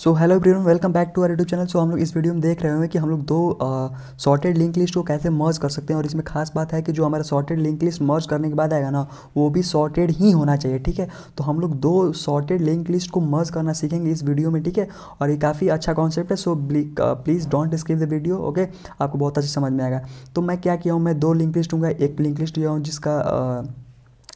So hello everyone, welcome back to our YouTube channel. So हम लोग इस video में देख रहे हैं कि हम लोग दो सॉर्टेड लिंक लिस्ट को कैसे मर्ज कर सकते हैं। और इसमें खास बात है कि जो हमारा सॉर्टेड लिंक लिस्ट मर्ज करने के बाद आएगा ना, वो भी सॉर्टेड ही होना चाहिए। ठीक है, तो हम लोग दो सॉर्टेड लिंक लिस्ट को मर्ज करना सीखेंगे इस वीडियो में। ठीक है, और ये काफ़ी अच्छा कॉन्सेप्ट है। So please don't skip the video. Okay, आपको बहुत अच्छे समझ में आएगा। तो मैं क्या किया हूँ, मैं दो लिंक लिस्ट दूंगा। एक लिंक लिस्ट लिया हूँ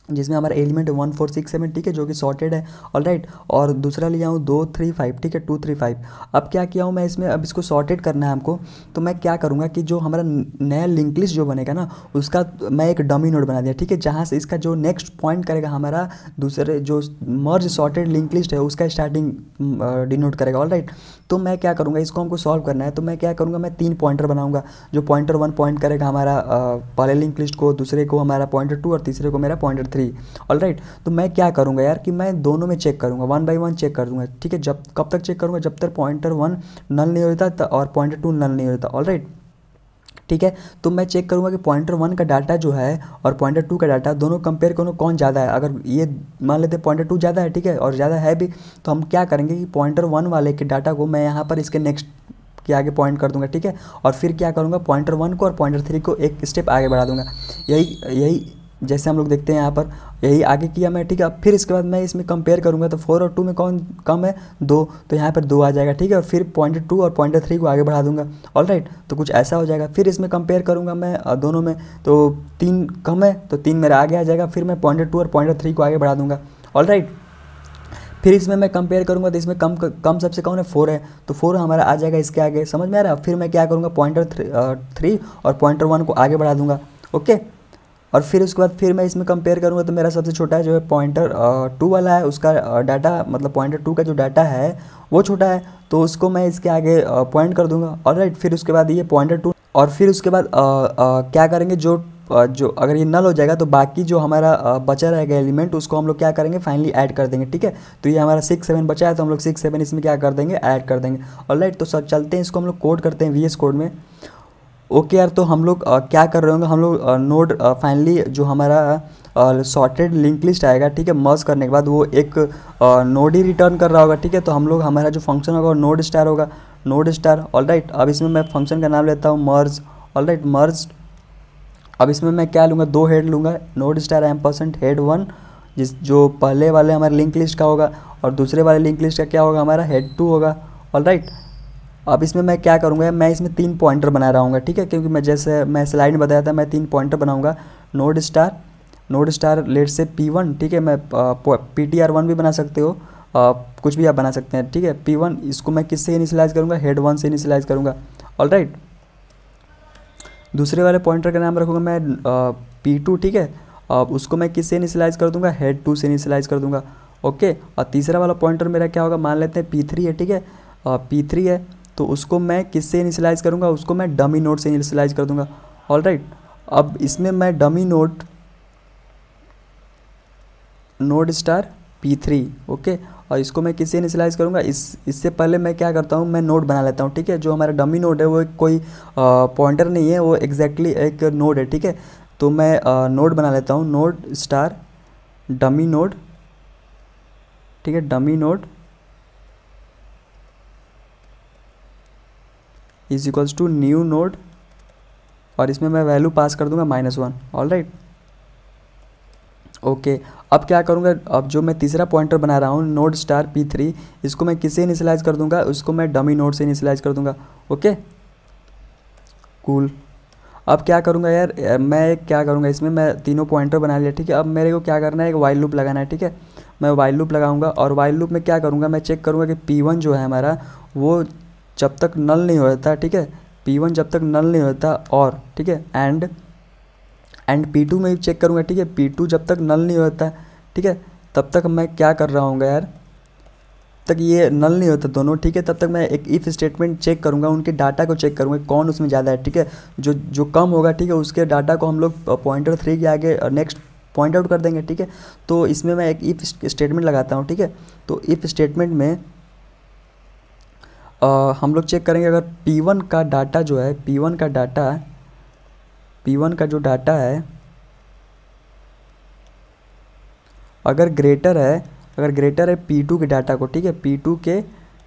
जिसमें हमारा एलिमेंट 1 4 6 7, ठीक है, जो कि सॉर्टेड है। ऑल राइट, और दूसरा लिया हूँ 2 3 5, ठीक है, 2 3 5। अब क्या किया हूँ मैं इसमें, अब इसको सॉर्टेड करना है हमको। तो मैं क्या करूँगा कि जो हमारा नया लिंक लिस्ट जो बनेगा ना, उसका मैं एक डमी नोड बना दिया। ठीक है, जहाँ से इसका जो नेक्स्ट पॉइंट करेगा हमारा दूसरे जो मर्ज सॉर्टेड लिंक लिस्ट है उसका स्टार्टिंग डिनोट करेगा। ऑल राइट, तो मैं क्या करूँगा, इसको हमको सॉल्व करना है। तो मैं क्या करूँगा, मैं 3 पॉइंटर बनाऊँगा। जो पॉइंटर 1 पॉइंट करेगा हमारा पहले लिंक लिस्ट को, दूसरे को हमारा पॉइंटर 2 और तीसरे को मेरा पॉइंटर 3। ऑल राइट, तो मैं क्या करूँगा यार कि मैं दोनों में चेक करूँगा, 1 बाई 1 चेक कर दूँगा। ठीक है, जब कब तक चेक करूँगा, जब तक पॉइंटर 1 नल नहीं होता और पॉइंटर 2 नल नहीं होता। ऑल राइट, ठीक है, तो मैं चेक करूँगा कि पॉइंटर 1 का डाटा जो है और पॉइंटर 2 का डाटा दोनों कंपेयर करूँ कौन ज़्यादा है। अगर ये मान लेते हैं पॉइंटर 2 ज़्यादा है, ठीक है, और ज़्यादा है भी, तो हम क्या करेंगे कि पॉइंटर 1 वाले के डाटा को मैं यहाँ पर इसके नेक्स्ट के आगे पॉइंट कर दूंगा। ठीक है, और फिर क्या करूँगा, पॉइंटर 1 को और पॉइंटर 3 को एक स्टेप आगे बढ़ा दूंगा। यही यही जैसे हम लोग देखते हैं यहाँ पर, यही आगे किया मैं। ठीक है, फिर इसके बाद मैं इसमें कंपेयर करूँगा तो 4 और 2 में कौन कम है, 2, तो यहाँ पर 2 आ जाएगा। ठीक है, और फिर पॉइंटर 2 और पॉइंटर 3 को आगे बढ़ा दूंगा। ऑल राइट, तो कुछ ऐसा हो जाएगा। फिर इसमें कंपेयर करूँगा मैं दोनों में, तो 3 कम है तो 3 मेरा आगे आ जाएगा। फिर मैं पॉइंटर 2 और पॉइंटर 3 को आगे बढ़ा दूंगा। ऑल राइट, फिर इसमें मैं कंपेयर करूँगा तो इसमें कम सबसे कौन है, 4 है, तो 4 हमारा आ जाएगा इसके आगे। समझ में आ रहा है। फिर मैं क्या करूँगा, पॉइंटर 3 और पॉइंटर 1 को आगे बढ़ा दूंगा। ओके, और फिर उसके बाद फिर मैं इसमें कंपेयर करूँगा तो मेरा सबसे छोटा जो है पॉइंटर 2 वाला है, उसका डाटा मतलब पॉइंटर 2 का जो डाटा है वो छोटा है, तो उसको मैं इसके आगे पॉइंट कर दूंगा। और राइट, फिर उसके बाद ये पॉइंटर 2, और फिर उसके बाद क्या करेंगे, जो अगर ये नल हो जाएगा तो बाकी जो हमारा बचा रहेगा एलिमेंट, उसको हम लोग क्या करेंगे, फाइनली ऐड कर देंगे। ठीक है, तो ये हमारा 6 7 बचा है, तो हम लोग 6 7 इसमें क्या कर देंगे, ऐड कर देंगे। ऑलराइट, तो सर चलते हैं, इसको हम लोग कोड करते हैं VS कोड में। ओके यार, तो हम लोग क्या कर रहे होंगे, हम लोग नोड फाइनली जो हमारा सॉर्टेड लिंक लिस्ट आएगा, ठीक है, मर्ज करने के बाद वो एक नोड ही रिटर्न कर रहा होगा। ठीक है, तो हम लोग हमारा जो फंक्शन होगा वो नोड स्टार होगा, नोड स्टार। ऑलराइट, अब इसमें मैं फंक्शन का नाम लेता हूँ मर्ज। ऑलराइट, मर्ज। अब इसमें मैं क्या लूँगा, 2 हेड लूँगा, नोड स्टार एम्परसेंट हेड 1, जो पहले वाले हमारे लिंक लिस्ट का होगा, और दूसरे वाले लिंक लिस्ट का क्या होगा, हमारा हेड 2 होगा। ऑलराइट, अब इसमें मैं क्या करूँगा, मैं इसमें 3 पॉइंटर बना रहा हूँ। ठीक है, क्योंकि मैं जैसे मैं स्लाइड में बताया था, मैं 3 पॉइंटर बनाऊँगा। नोड स्टार लेट से P1, ठीक है, मैं PTR1 भी बना सकते हो, कुछ भी आप बना सकते हैं। ठीक है, P1 इसको मैं किससे इनिशियलाइज़ करूँगा, हेड 1 से इनिशियलाइज़ करूँगा। ऑलराइट, दूसरे वाले पॉइंटर का नाम रखूँगा मैं P2, ठीक है, उसको मैं किससे इनिशियलाइज़ कर दूँगा, हेड 2 से इनिशियलाइज़ कर दूँगा। ओके, और तीसरा वाला पॉइंटर मेरा क्या होगा, मान लेते हैं P3 है। ठीक है, P3 है, तो उसको मैं किससे इनिशियलाइज़ करूँगा, उसको मैं डमी नोड से इनिशियलाइज़ कर दूँगा। ऑलराइट, अब इसमें मैं dummy node star P3, okay, और इसको मैं किससे इनिशियलाइज़ करूँगा, इससे पहले मैं क्या करता हूँ, मैं नोड बना लेता हूँ। ठीक है, जो हमारा डमी नोड है वो कोई पॉइंटर नहीं है, वो एग्जैक्टली एक नोड है। ठीक है, तो मैं नोड बना लेता हूँ, नोड स्टार डमी नोड। ठीक है, dummy node is equals to new node, और इसमें मैं वैल्यू पास कर दूंगा -1। ऑल राइट, ओके, अब क्या करूँगा, अब जो मैं तीसरा पॉइंटर बना रहा हूँ नोड स्टार P3, इसको मैं किससे इनिशियलाइज़ कर दूंगा, उसको मैं डमी नोड से इनिशियलाइज़ कर दूंगा। Okay, cool. अब क्या करूँगा यार, मैं क्या करूँगा, इसमें मैं तीनों पॉइंटर बना लिया। ठीक है, अब मेरे को क्या करना है, एक वाइल लूप लगाना है। ठीक है, मैं वाइल लूप लगाऊंगा, और वाइल लूप में क्या करूँगा, मैं चेक करूँगा कि P1 जो है हमारा, वो जब तक नल नहीं होता, ठीक है, P1 जब तक नल नहीं होता, और ठीक है, एंड P2 में भी चेक करूँगा। ठीक है, P2 जब तक नल नहीं होता, ठीक है, तब तक मैं क्या कर रहा हूँ यार, तक ये नल नहीं होता दोनों। ठीक है, तब तक मैं एक इफ़ स्टेटमेंट चेक करूँगा, उनके डाटा को चेक करूँगा कौन उसमें ज़्यादा है। ठीक है, जो कम होगा, ठीक है, उसके डाटा को हम लोग पॉइंटर 3 के आगे नेक्स्ट पॉइंट आउट कर देंगे। ठीक है, तो इसमें मैं एक इफ़ स्टेटमेंट लगाता हूँ। ठीक है, तो इफ़ स्टेटमेंट में हम लोग चेक करेंगे, अगर P1 का डाटा जो है, P1 का जो डाटा है अगर ग्रेटर है P2 के डाटा को, ठीक है, P2 के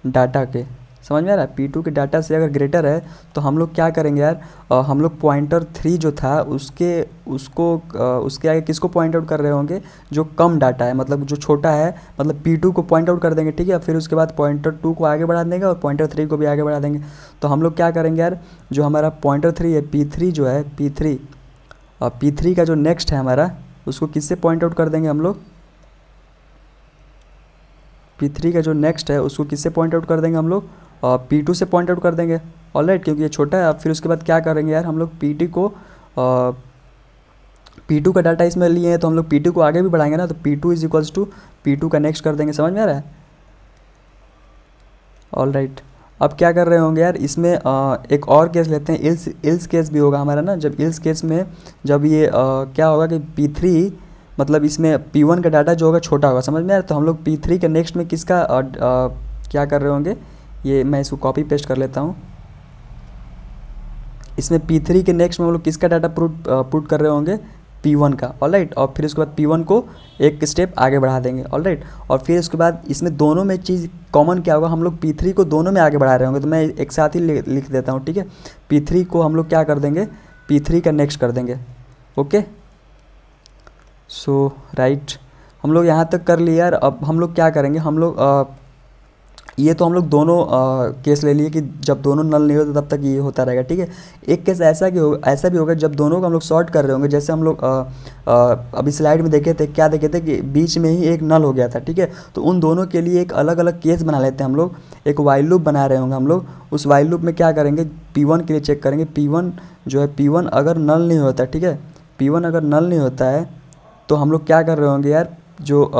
डाटा के, समझ में आ रहा है, P2 के डाटा से अगर ग्रेटर है तो हम लोग क्या करेंगे यार, हम लोग पॉइंटर 3 जो था उसके आगे किसको पॉइंट आउट कर रहे होंगे, जो कम डाटा है, मतलब जो छोटा है, मतलब P2 को पॉइंट आउट कर देंगे, ठीक है। फिर उसके बाद पॉइंटर 2 को आगे बढ़ा देंगे और पॉइंटर 3 को भी आगे बढ़ा देंगे। तो हम लोग क्या करेंगे यार, जो हमारा पॉइंटर 3 है, P3 जो है, P3 का जो नेक्स्ट है हमारा, उसको किससे पॉइंट आउट कर देंगे हम लोग, P3 का जो नेक्स्ट है उसको किससे पॉइंट आउट कर देंगे हम लोग, P2 से पॉइंट आउट कर देंगे, ऑलराइट, क्योंकि ये छोटा है। अब फिर उसके बाद क्या करेंगे यार, हम लोग P2 का डाटा इसमें लिए हैं तो हम लोग P2 को आगे भी बढ़ाएंगे ना, तो P2 is equals to P2 का नेक्स्ट कर देंगे, समझ में आ रहा है, ऑलराइट। अब क्या कर रहे होंगे यार, इसमें एक और केस लेते हैं, इल्स केस भी होगा हमारा ना। जब इल्स केस में जब ये क्या होगा कि P3 मतलब इसमें P1 का डाटा जो होगा छोटा होगा, समझ में आ रहा है, तो हम लोग P3 के नेक्स्ट में किसका क्या कर रहे होंगे, ये मैं इसको कॉपी पेस्ट कर लेता हूँ। इसमें P3 के नेक्स्ट में हम लोग किसका डाटा पुट कर रहे होंगे, P1 का, ऑलराइट। और फिर उसके बाद P1 को एक स्टेप आगे बढ़ा देंगे, ऑलराइट। और फिर उसके बाद इसमें दोनों में चीज़ कॉमन क्या होगा, हम लोग P3 को दोनों में आगे बढ़ा रहे होंगे, तो मैं एक साथ ही लिख देता हूँ, ठीक है। P3 को हम लोग क्या कर देंगे, P3 का नेक्स्ट कर देंगे, ओके। सो राइट, हम लोग यहाँ तक कर लिए यार। अब हम लोग क्या करेंगे, हम लोग ये तो हम लोग दोनों केस ले लिए कि जब दोनों नल नहीं होते तब तक ये होता रहेगा, ठीक है। एक केस ऐसा भी होगा जब दोनों को हम लोग सॉर्ट कर रहे होंगे, जैसे हम लोग अभी स्लाइड में देखे थे, क्या देखे थे कि बीच में ही एक नल हो गया था, ठीक है। तो उन दोनों के लिए एक अलग अलग केस बना लेते हैं हम लोग, एक वाइल लूप बना रहे होंगे हम लोग। उस वाइल लूप में क्या करेंगे, P1 के लिए चेक करेंगे, P1 जो है, P1 अगर नल नहीं होता, ठीक है, P1 अगर नल नहीं होता है तो हम लोग क्या कर रहे होंगे यार, जो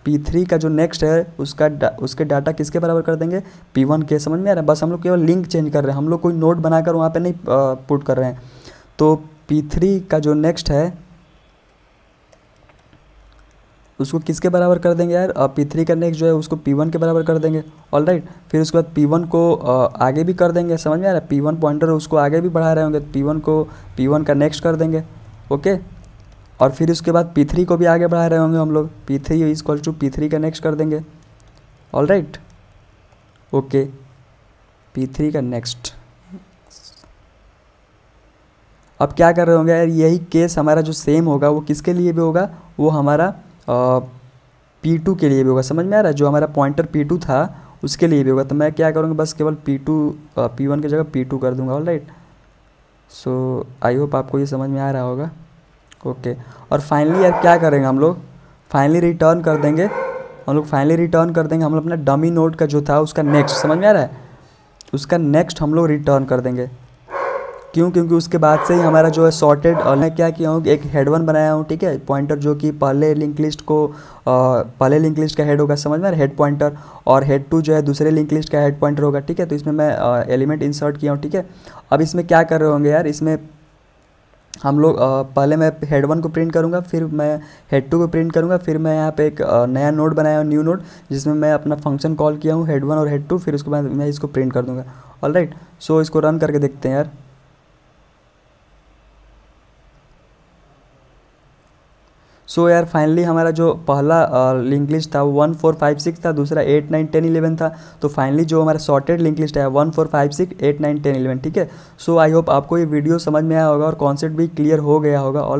P3 का जो नेक्स्ट है उसके डाटा किसके बराबर कर देंगे, P1 के, समझ में आ रहा है। बस हम लोग केवल लिंक चेंज कर रहे हैं, हम लोग कोई नोट बनाकर वहाँ पे नहीं पुट कर रहे हैं। तो P3 का जो नेक्स्ट है उसको किसके बराबर कर देंगे यार, P3 का नेक्स्ट जो है उसको P1 के बराबर कर देंगे, ऑलराइट। फिर उसके बाद P1 को आगे भी कर देंगे, समझ में आ रहा है, P1 पॉइंटर उसको आगे भी बढ़ा रहे होंगे, P1 को P1 का नेक्स्ट कर देंगे, ओके। और फिर उसके बाद P3 को भी आगे बढ़ा रहे होंगे हम लोग, P3 is equal to P3 का नेक्स्ट कर देंगे, ऑलराइट, ओके। P3 का नेक्स्ट, अब क्या कर रहे होंगे यार, यही केस हमारा जो सेम होगा वो किसके लिए भी होगा, वो हमारा P2 के लिए भी होगा, समझ में आ रहा है, जो हमारा पॉइंटर P2 था उसके लिए भी होगा। तो मैं क्या करूँगा, बस केवल P1 की जगह P2 कर दूँगा, ऑलराइट। सो आई होप आपको ये समझ में आ रहा होगा, ओके। और फाइनली यार क्या करेंगे हम लोग, फाइनली रिटर्न कर देंगे हम लोग अपना डमी नोड का जो था उसका नेक्स्ट, समझ में आ रहा है, उसका नेक्स्ट हम लोग रिटर्न कर देंगे। क्यों, क्योंकि उसके बाद से ही हमारा जो है सॉर्टेड, और मैं क्या किया हूँ, एक हेड 1 बनाया हूँ, ठीक है, पॉइंटर जो कि पहले लिंक लिस्ट का हेड होगा, समझ में आ रहा है, हेड पॉइंटर। और हेड 2 जो है दूसरे लिंक लिस्ट का हेड पॉइंटर होगा, ठीक है। तो इसमें मैं एलिमेंट इंसर्ट किया हूँ, ठीक है। अब इसमें क्या कर रहे होंगे यार, इसमें हम लोग पहले मैं हेड 1 को प्रिंट करूँगा, फिर मैं हेड 2 को प्रिंट करूँगा, फिर मैं यहाँ पे एक नया नोड बनाया हूँ, न्यू नोड, जिसमें मैं अपना फंक्शन कॉल किया हूँ हेड 1 और हेड 2, फिर उसके बाद मैं इसको प्रिंट कर दूँगा, ऑलराइट। सो इसको रन करके देखते हैं यार। सो यार फाइनली हमारा जो पहला लिंक लिस्ट था वो 1 4 5 6 था, दूसरा 8 9 10 11 था। तो फाइनली जो हमारा सॉर्टेड लिंक लिस्ट है 1 4 5 6 8 9 10 11, ठीक है। सो आई होप आपको ये वीडियो समझ में आया होगा और कॉन्सेप्ट भी क्लियर हो गया होगा, ऑलराइट।